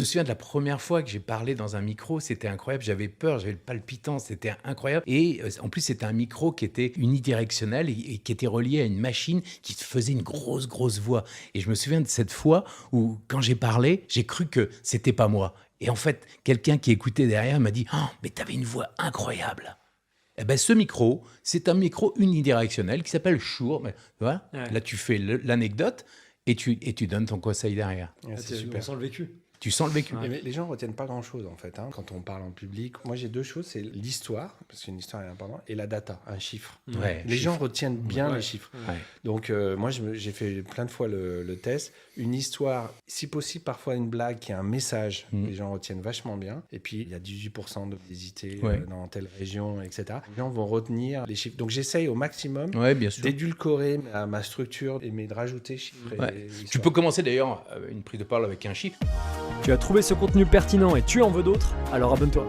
Je me souviens de la première fois que j'ai parlé dans un micro, c'était incroyable, j'avais peur, j'avais le palpitant, c'était incroyable. Et en plus, c'était un micro qui était unidirectionnel et qui était relié à une machine qui faisait une grosse voix. Et je me souviens de cette fois où, quand j'ai parlé, j'ai cru que c'était pas moi. Et en fait, quelqu'un qui écoutait derrière m'a dit « Oh, mais t'avais une voix incroyable !» Eh ben, ce micro, c'est un micro unidirectionnel qui s'appelle Shure. Mais, voilà, Ouais. là, tu fais l'anecdote et tu donnes ton conseil derrière. Ouais, c'est On super. sent le vécu. Tu sens le vécu. Ouais. Mais les gens retiennent pas grand-chose en fait. Quand on parle en public, moi j'ai deux choses, c'est l'histoire, parce qu'une histoire est importante, et la data, un chiffre. Ouais, Les gens retiennent bien Ouais. les chiffres. Ouais. Donc moi j'ai fait plein de fois le test. Une histoire, si possible parfois une blague qui a un message, les gens retiennent vachement bien. Et puis il y a 18% d'obésité Ouais. dans telle région, etc. Les gens vont retenir les chiffres. Donc j'essaye au maximum Ouais, bien sûr. d'édulcorer ma structure et de rajouter chiffres. Ouais. Et Tu histoire. peux commencer d'ailleurs une prise de parole avec un chiffre. Tu as trouvé ce contenu pertinent et tu en veux d'autres? Alors abonne-toi.